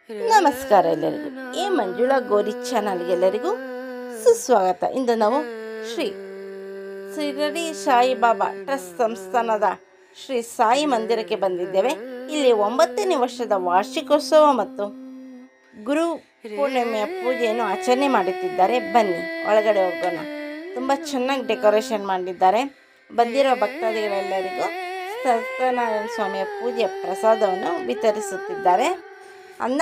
ನಮಸ್ಕಾರ ಎಲ್ಲರಿಗೂ. ಈ ಮಂಜುಳಾ ಗೋರಿ ಚಾನಲ್ಗೆ ಎಲ್ಲರಿಗೂ ಸುಸ್ವಾಗತ. ಇಂದು ನಾವು ಶ್ರೀ ಶಿರಡಿ ಸಾಯಿಬಾಬಾ ಟ್ರಸ್ಟ್ ಸಂಸ್ಥಾನದ ಶ್ರೀ ಸಾಯಿ ಮಂದಿರಕ್ಕೆ ಬಂದಿದ್ದೇವೆ. ಇಲ್ಲಿ 9ನೇ ವರ್ಷದ ವಾರ್ಷಿಕೋತ್ಸವ ಮತ್ತು ಗುರು ಪೂರ್ಣಿಮೆಯ ಪೂಜೆಯನ್ನು ಆಚರಣೆ ಮಾಡುತ್ತಿದ್ದಾರೆ. ಬನ್ನಿ ಒಳಗಡೆ ಹೋಗೋಣ. ತುಂಬ ಚೆನ್ನಾಗಿ ಡೆಕೋರೇಷನ್ ಮಾಡಿದ್ದಾರೆ. ಬಂದಿರೋ ಭಕ್ತಾದಿಗಳೆಲ್ಲರಿಗೂ ಸತ್ಯನಾರಾಯಣ ಸ್ವಾಮಿಯ ಪೂಜೆಯ ಪ್ರಸಾದವನ್ನು ವಿತರಿಸುತ್ತಿದ್ದಾರೆ. ಅನ್ನ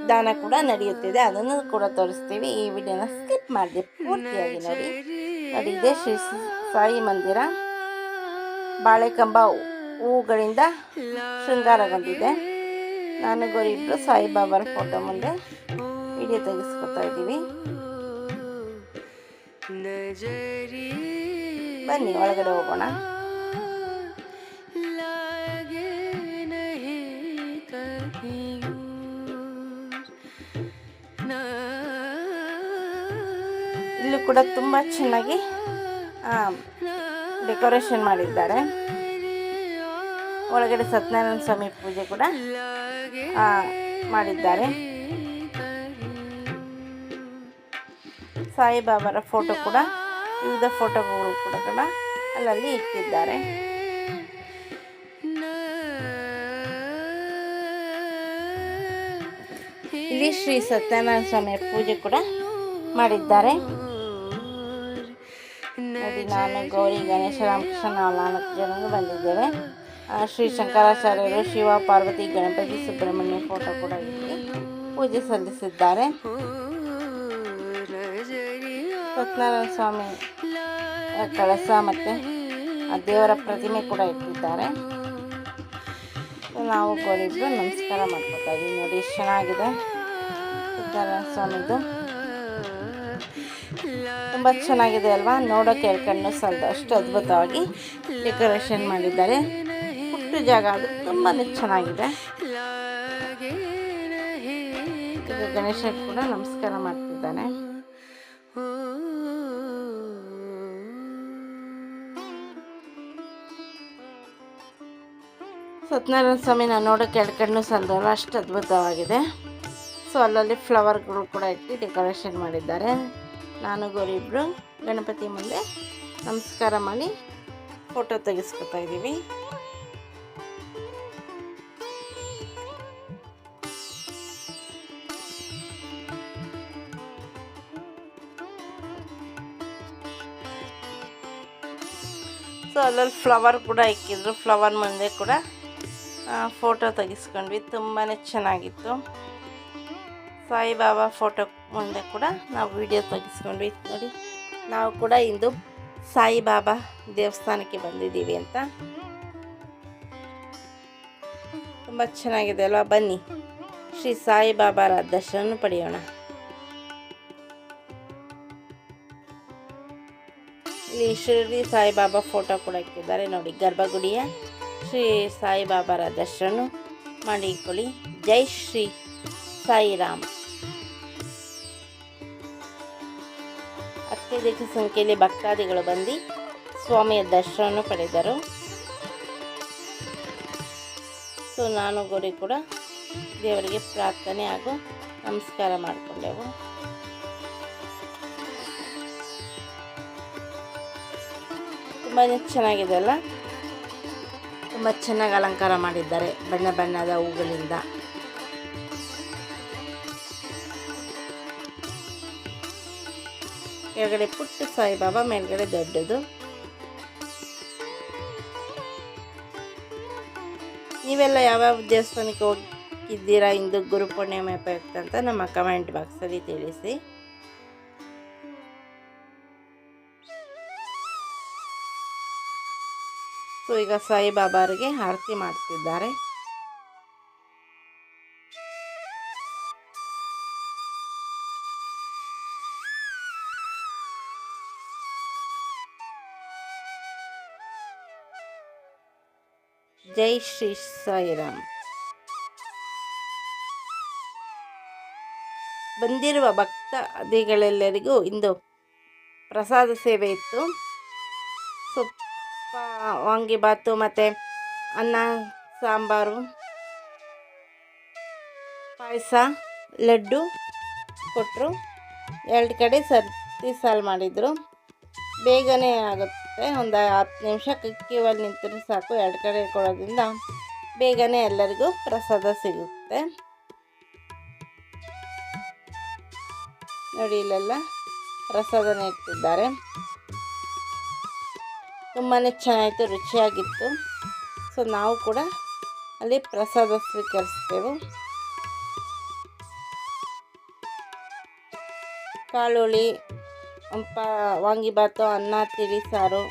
ದಾನ ಕೂಡ ನಡೆಯುತ್ತಿದೆ, ಅದನ್ನು ಕೂಡ ತೋರಿಸ್ತೀವಿ. ಈ ವಿಡಿಯೋನ ಸ್ಕಿಪ್ ಮಾಡಿ ಪೂರ್ತಿಯಾಗಿ ನೋಡಿ. ಇದೆ ಶ್ರೀ ಸಾಯಿ ಮಂದಿರ. ಬಾಳೆಕಂಬ ಹೂಗಳಿಂದ ಶೃಂಗಾರಗೊಂಡಿದೆ. ನಾನು ಇಬ್ಬರು ಸಾಯಿಬಾಬಾರ ಫೋಟೋ ಮುಂದೆ ವಿಡಿಯೋ ತೆಗೆಸ್ಕೊತಾ ಇದ್ದೀವಿ. ಬನ್ನಿ ಒಳಗಡೆ ಹೋಗೋಣ. ಇಲ್ಲೂ ಕೂಡ ತುಂಬ ಚೆನ್ನಾಗಿ ಡೆಕೋರೇಷನ್ ಮಾಡಿದ್ದಾರೆ. ಒಳಗಡೆ ಸತ್ಯನಾರಾಯಣ ಸ್ವಾಮಿ ಪೂಜೆ ಕೂಡ ಮಾಡಿದ್ದಾರೆ. ಸಾಯಿಬಾಬಾರ ಫೋಟೋ ಕೂಡ, ವಿವಿಧ ಫೋಟೋಗಳು ಕೂಡ ಅಲ್ಲಲ್ಲಿ ಇಟ್ಟಿದ್ದಾರೆ. ಇಲ್ಲಿ ಶ್ರೀ ಸತ್ಯನಾರಾಯಣ ಸ್ವಾಮಿಯ ಪೂಜೆ ಕೂಡ ಮಾಡಿದ್ದಾರೆ. ನೋಡಿ, ನಾನು ಗೌರಿ, ಗಣೇಶ, ರಾಮಕೃಷ್ಣ, ನಾವು 4 ಜನರು ಬಂದಿದ್ದೇವೆ. ಶ್ರೀ ಶಂಕರಾಚಾರ್ಯರು, ಶಿವ, ಪಾರ್ವತಿ, ಗಣಪತಿ, ಸುಬ್ರಹ್ಮಣ್ಯ ಫೋಟೋ ಕೂಡ ಇಲ್ಲಿ ಪೂಜೆ ಸಲ್ಲಿಸಿದ್ದಾರೆ. ಸತ್ಯನಾರಾಯಣ ಸ್ವಾಮಿ ಕಳಸ ಮತ್ತು ದೇವರ ಪ್ರತಿಮೆ ಕೂಡ ಇಟ್ಟಿದ್ದಾರೆ. ನಾವು ಗೌರಿಬ್ರು ನಮಸ್ಕಾರ ಮಾಡ್ಕೊತಾ ಇದ್ದೀವಿ. ನೋಡಿ ಎಷ್ಟು ಚೆನ್ನಾಗಿದೆ ಸತ್ಯನಾರಾಯಣ ಸ್ವಾಮಿದು. ತುಂಬ ಚೆನ್ನಾಗಿದೆ ಅಲ್ವಾ? ನೋಡೋಕೆ ಕಣ್ಣು ಸಾಲದು, ಅಷ್ಟು ಅದ್ಭುತವಾಗಿ ಡೆಕೋರೇಷನ್ ಮಾಡಿದ್ದಾರೆ. ಪುಟ್ಟ ಜಾಗ, ಅದು ತುಂಬಾ ಚೆನ್ನಾಗಿದೆ. ಈಗ ಗಣೇಶ ಕೂಡ ನಮಸ್ಕಾರ ಮಾಡ್ತಿದ್ದಾನೆ. ಸತ್ಯನಾರಾಯಣ ಸ್ವಾಮಿನ ನೋಡೋಕೆ ಕಣ್ಣು ಸಾಲದು ಅಲ್ಲ, ಅಷ್ಟು ಅದ್ಭುತವಾಗಿದೆ. ಸೊ ಅಲ್ಲಲ್ಲಿ ಫ್ಲವರ್ಗಳು ಕೂಡ ಇಟ್ಟು ಡೆಕೋರೇಷನ್ ಮಾಡಿದ್ದಾರೆ. ನಾನು ಗೌರಿಬ್ರು ಗಣಪತಿ ಮುಂದೆ ನಮಸ್ಕಾರ ಮಾಡಿ ಫೋಟೋ ತೆಗೆಸ್ಕೊತಾ ಇದ್ದೀವಿ. ಸೊ ಅಲ್ಲಲ್ಲಿ ಫ್ಲವರ್ ಕೂಡ ಇಕ್ಕಿದ್ರು. ಫ್ಲವರ್ ಮುಂದೆ ಕೂಡ ಫೋಟೋ ತೆಗೆಸ್ಕೊಂಡ್ವಿ. ತುಂಬಾ ಚೆನ್ನಾಗಿತ್ತು. ಸಾಯಿಬಾಬಾ ಫೋಟೋ ಮುಂದೆ ಕೂಡ ನಾವು ವಿಡಿಯೋ ತೆಗೆಸ್ಕೊಂಡ್ವಿ. ನೋಡಿ, ನಾವು ಕೂಡ ಇಂದು ಸಾಯಿಬಾಬಾ ದೇವಸ್ಥಾನಕ್ಕೆ ಬಂದಿದ್ದೀವಿ ಅಂತ. ತುಂಬ ಚೆನ್ನಾಗಿದೆ ಅಲ್ವಾ? ಬನ್ನಿ ಶ್ರೀ ಸಾಯಿಬಾಬಾರ ದರ್ಶನ ಪಡೆಯೋಣ. ಇಲ್ಲಿ ಶಿರಡಿ ಸಾಯಿಬಾಬಾ ಫೋಟೋ ಕೂಡ ಇಟ್ಟಿದ್ದಾರೆ. ನೋಡಿ, ಗರ್ಭಗುಡಿಯ ಶ್ರೀ ಸಾಯಿಬಾಬಾರ ದರ್ಶನ ಮಾಡಿಕೊಳ್ಳಿ. ಜೈ ಶ್ರೀ ಸಾಯಿರಾಮ್. ಅತ್ಯಧಿಕ ಸಂಖ್ಯೆಯಲ್ಲಿ ಭಕ್ತಾದಿಗಳು ಬಂದು ಸ್ವಾಮಿಯ ದರ್ಶನ ಪಡೆದರು. ಸೊ ನಾನು ಗೌರಿ ಕೂಡ ದೇವರಿಗೆ ಪ್ರಾರ್ಥನೆ ಹಾಗೂ ನಮಸ್ಕಾರ ಮಾಡಿಕೊಂಡೆವು. ತುಂಬ ಚೆನ್ನಾಗಿದೆ ಅಲ್ಲ? ತುಂಬ ಚೆನ್ನಾಗಿ ಅಲಂಕಾರ ಮಾಡಿದ್ದಾರೆ ಬಣ್ಣ ಬಣ್ಣದ ಹೂಗಳಿಂದ. ಕೆಳಗಡೆ ಪುಟ್ಟ ಸಾಯಿಬಾಬಾ, ಮೇಲ್ಗಡೆ ದೊಡ್ಡದು. ನೀವೆಲ್ಲ ಯಾವ್ಯಾವ ದೇವಸ್ಥಾನಕ್ಕೆ ಹೋಗಿದ್ದೀರಾ ಇಂದು ಗುರು ಪೂರ್ಣಿಮೆ ಪ್ರಯುಕ್ತ ಅಂತ ನಮ್ಮ ಕಮೆಂಟ್ ಬಾಕ್ಸಲ್ಲಿ ತಿಳಿಸಿ. ಸೊ ಈಗ ಸಾಯಿಬಾಬಾರಿಗೆ ಆರತಿ ಮಾಡ್ತಿದ್ದಾರೆ. ಜೈ ಶ್ರೀ ಸಾಯಿರಾಮ್. ಬಂದಿರುವ ಭಕ್ತಾದಿಗಳೆಲ್ಲರಿಗೂ ಇಂದು ಪ್ರಸಾದ ಸೇವೆ ಇತ್ತು. ಸೊಪ್ಪ, ವಾಂಗಿಬಾತು ಮತ್ತು ಅನ್ನ, ಸಾಂಬಾರು, ಪಾಯಸ, ಲಡ್ಡು ಕೊಟ್ಟರು. 2 ಕಡೆ ಸರ್ತಿ ಸಾಲು ಮಾಡಿದರು. ಬೇಗನೆ ಆಗುತ್ತೆ, ಒಂದು 10 ನಿಮಿಷ ಕ್ಯೂವಲ್ಲಿ ನಿಂತರೂ ಸಾಕು. 2 ಕಡೆ ಕೊಡೋದ್ರಿಂದ ಬೇಗನೆ ಎಲ್ಲರಿಗೂ ಪ್ರಸಾದ ಸಿಗುತ್ತೆ. ನೋಡಿ, ಇಲ್ಲೆಲ್ಲ ಪ್ರಸಾದನ ಇಟ್ಟಿದ್ದಾರೆ. ತುಂಬಾ ಚೆನ್ನಾಗಿತ್ತು, ರುಚಿಯಾಗಿತ್ತು. ಸೊ ನಾವು ಕೂಡ ಅಲ್ಲಿ ಪ್ರಸಾದ ಸ್ವೀಕರಿಸ್ತೇವೆ. ಕಾಳುಳಿ, ವಾಂಗಿಬಾತು, ಅನ್ನ, ತಿಳಿ ಸಾರು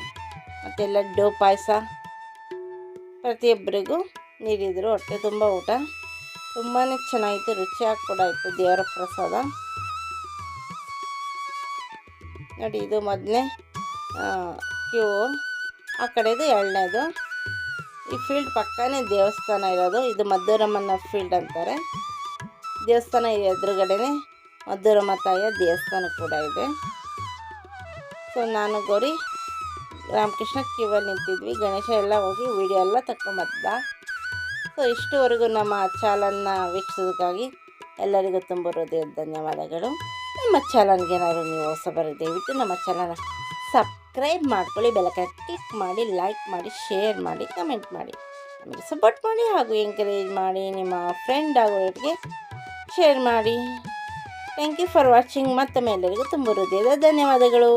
ಮತ್ತು ಲಡ್ಡು, ಪಾಯಸ ಪ್ರತಿಯೊಬ್ಬರಿಗೂ ನೀಡಿದರು. ಹೊಟ್ಟೆ ತುಂಬ ಊಟ. ತುಂಬಾ ಚೆನ್ನಾಗಿತ್ತು, ರುಚಿಯಾಗಿ ಕೂಡ ಇತ್ತು ದೇವರ ಪ್ರಸಾದ. ನೋಡಿ, ಇದು ಮೊದಲನೇ ಕ್ಯೂ, ಆ ಕಡೆದು 2ನೇದು. ಈ ಫೀಲ್ಡ್ ಪಕ್ಕನೇ ದೇವಸ್ಥಾನ ಇರೋದು. ಇದು ಮದ್ದೂರಮ್ಮನ ಫೀಲ್ಡ್ ಅಂತಾರೆ. ದೇವಸ್ಥಾನ ಎದುರುಗಡೆನೇ ಮದ್ದೂರಮ್ಮ ತಾಯಿಯ ದೇವಸ್ಥಾನ ಕೂಡ ಇದೆ. ಸೊ ನಾನು ಗೌರಿ ರಾಮಕೃಷ್ಣ ಕ್ಯೂವಲ್ಲಿ ನಿಂತಿದ್ವಿ. ಗಣೇಶ ಎಲ್ಲ ಹೋಗಿ ವಿಡಿಯೋ ಎಲ್ಲ ತಗೊಂಬಂದ. ಸೊ ಇಷ್ಟುವರೆಗೂ ನಮ್ಮ ಚಾನಲ್ನ ವೀಕ್ಷಿಸೋದಕ್ಕಾಗಿ ಎಲ್ಲರಿಗೂ ತುಂಬ ಹೃದಯದ ಧನ್ಯವಾದಗಳು. ನಮ್ಮ ಚಾನಲ್ಗೆ ಏನಾದರೂ ನೀವು ಹೊಸಬರು ದಯವಿಟ್ಟು ನಮ್ಮ ಚಾನಲ್ನ ಸಬ್ಸ್ಕ್ರೈಬ್ ಮಾಡ್ಕೊಳ್ಳಿ, ಬೆಲ್ಲೈಕನ್ ಕ್ಲಿಕ್ ಮಾಡಿ, ಲೈಕ್ ಮಾಡಿ, ಶೇರ್ ಮಾಡಿ, ಕಮೆಂಟ್ ಮಾಡಿ, ನಮಗೆ ಸಪೋರ್ಟ್ ಮಾಡಿ ಹಾಗೂ ಎಂಕರೇಜ್ ಮಾಡಿ. ನಿಮ್ಮ ಫ್ರೆಂಡ್ ಆಗೋರಿಗೆ ಶೇರ್ ಮಾಡಿ. Thank you for watching. ಮತ್ತೊಮ್ಮೆ ಎಲ್ಲರಿಗೂ ತುಂಬ ಹೃದಯದ ಧನ್ಯವಾದಗಳು.